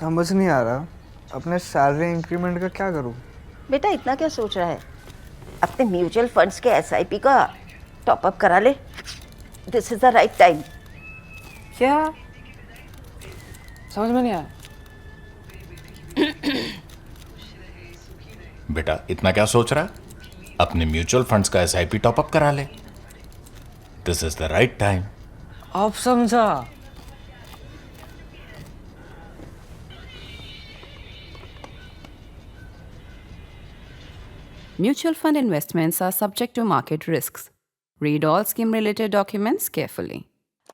समझ नहीं आ रहा अपने सैलरी इंक्रीमेंट का क्या करूं। बेटा इतना क्या सोच रहा है? अपने म्यूचुअल फंड्स के एसआईपी का टॉप अप करा ले। This is the right time. क्या? समझ में नहीं आया। बेटा इतना क्या सोच रहा है? अपने म्यूचुअल फंड्स का एसआईपी टॉपअप करा ले। This is the right time. अब समझा। Mutual fund investments are subject to market risks. Read all scheme related documents carefully.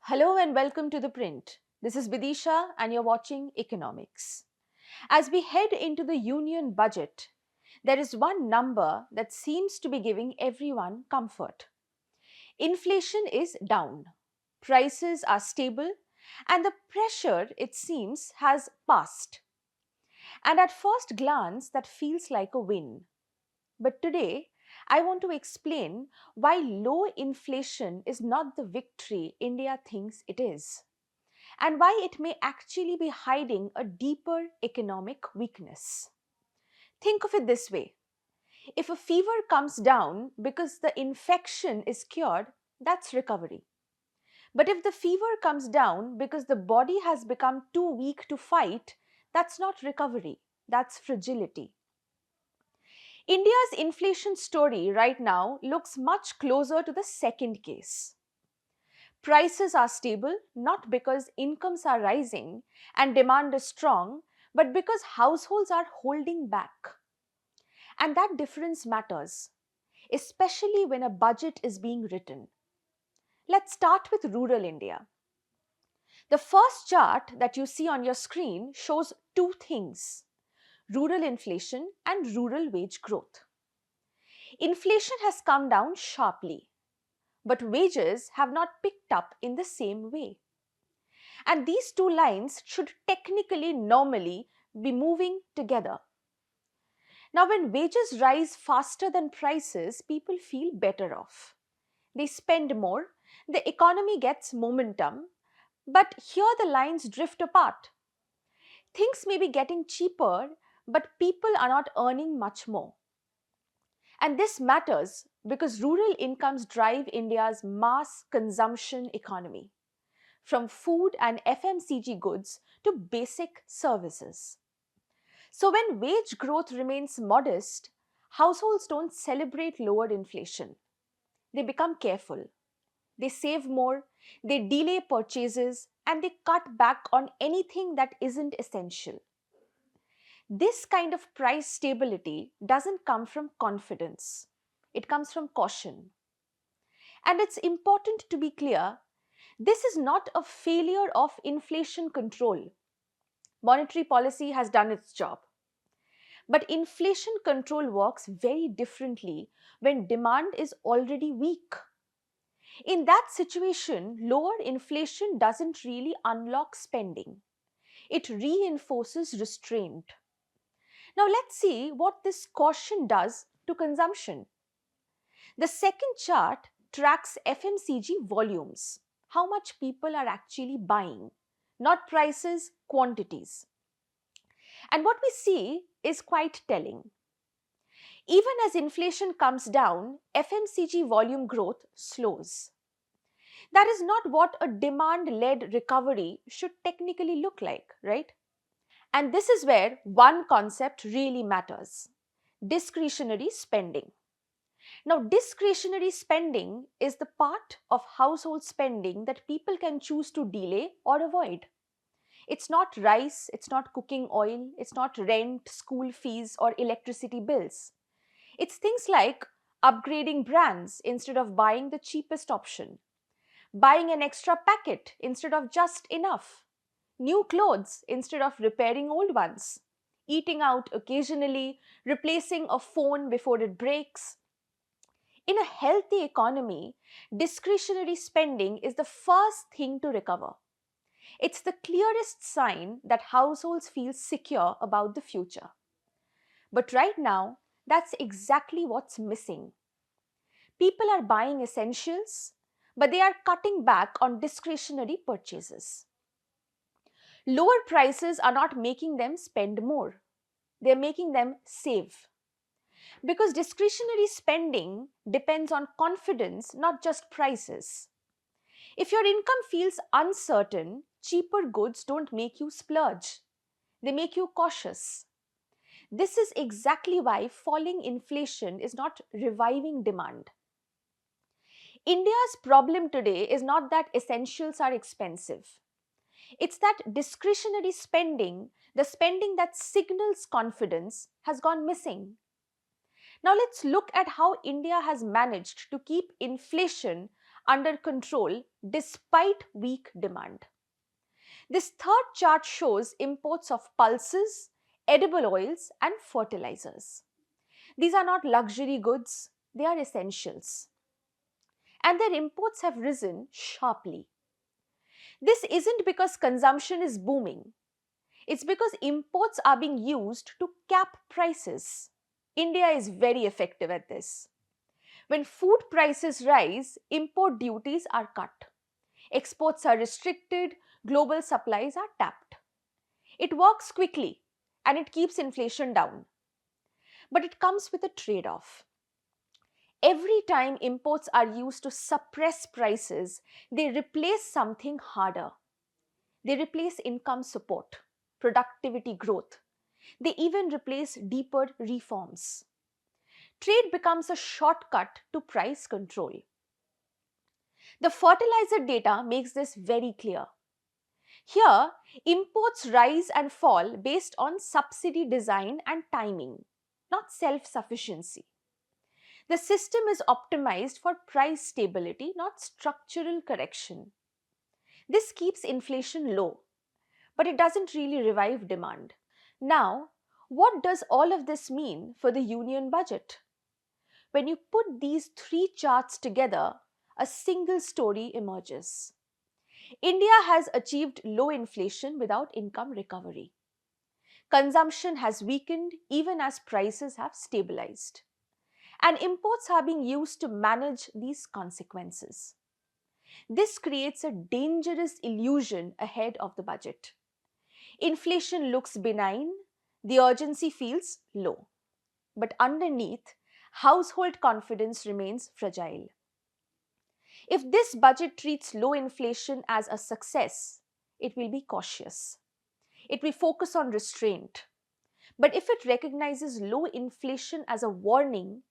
Hello and welcome to ThePrint. This is Bidisha and you're watching Economics. As we head into the union budget, there is one number that seems to be giving everyone comfort. Inflation is down, prices are stable, and the pressure, it seems, has passed. And at first glance, that feels like a win. But today, I want to explain why low inflation is not the victory India thinks it is, and why it may actually be hiding a deeper economic weakness. Think of it this way. If a fever comes down because the infection is cured, that's recovery. But if the fever comes down because the body has become too weak to fight, that's not recovery, that's fragility. India's inflation story right now looks much closer to the second case. Prices are stable not because incomes are rising and demand is strong, but because households are holding back. And that difference matters, especially when a budget is being written. Let's start with rural India. The first chart that you see on your screen shows two things: rural inflation and rural wage growth. Inflation has come down sharply, but wages have not picked up in the same way. And these two lines should technically, normally be moving together. Now, when wages rise faster than prices, people feel better off. They spend more, the economy gets momentum, but here the lines drift apart. Things may be getting cheaper, but people are not earning much more. And this matters because rural incomes drive India's mass consumption economy, from food and FMCG goods to basic services. So when wage growth remains modest, households don't celebrate lowered inflation. They become careful. They save more, they delay purchases, and they cut back on anything that isn't essential. This kind of price stability doesn't come from confidence. It comes from caution. And it's important to be clear, this is not a failure of inflation control. Monetary policy has done its job. But inflation control works very differently when demand is already weak. In that situation, lower inflation doesn't really unlock spending. It reinforces restraint. Now let's see what this caution does to consumption. The second chart tracks FMCG volumes, how much people are actually buying, not prices, quantities. And what we see is quite telling. Even as inflation comes down, FMCG volume growth slows. That is not what a demand-led recovery should technically look like, right? And this is where one concept really matters: discretionary spending. Now, discretionary spending is the part of household spending that people can choose to delay or avoid. It's not rice, it's not cooking oil, it's not rent, school fees, or electricity bills. It's things like upgrading brands instead of buying the cheapest option, buying an extra packet instead of just enough, new clothes instead of repairing old ones, eating out occasionally, replacing a phone before it breaks. In a healthy economy, discretionary spending is the first thing to recover. It's the clearest sign that households feel secure about the future. But right now, that's exactly what's missing. People are buying essentials, but they are cutting back on discretionary purchases. Lower prices are not making them spend more, they're making them save. Because discretionary spending depends on confidence, not just prices. If your income feels uncertain, cheaper goods don't make you splurge, they make you cautious. This is exactly why falling inflation is not reviving demand. India's problem today is not that essentials are expensive. It's that discretionary spending, the spending that signals confidence, has gone missing. Now let's look at how India has managed to keep inflation under control despite weak demand. This third chart shows imports of pulses, edible oils, and fertilizers. These are not luxury goods, they are essentials. And their imports have risen sharply. This isn't because consumption is booming, it's because imports are being used to cap prices. India is very effective at this. When food prices rise, import duties are cut. Exports are restricted, global supplies are tapped. It works quickly and it keeps inflation down. But it comes with a trade off. Every time imports are used to suppress prices, they replace something harder. They replace income support, productivity growth. They even replace deeper reforms. Trade becomes a shortcut to price control. The fertilizer data makes this very clear. Here, imports rise and fall based on subsidy design and timing, not self-sufficiency. The system is optimized for price stability, not structural correction. This keeps inflation low, but it doesn't really revive demand. Now, what does all of this mean for the union budget? When you put these three charts together, a single story emerges. India has achieved low inflation without income recovery. Consumption has weakened even as prices have stabilized. And imports are being used to manage these consequences. This creates a dangerous illusion ahead of the budget. Inflation looks benign, the urgency feels low. But underneath, household confidence remains fragile. If this budget treats low inflation as a success, it will be cautious. It will focus on restraint. But if it recognizes low inflation as a warning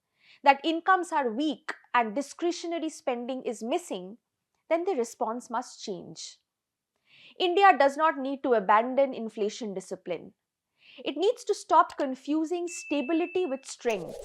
that incomes are weak and discretionary spending is missing, then the response must change. India does not need to abandon inflation discipline. It needs to stop confusing stability with strength.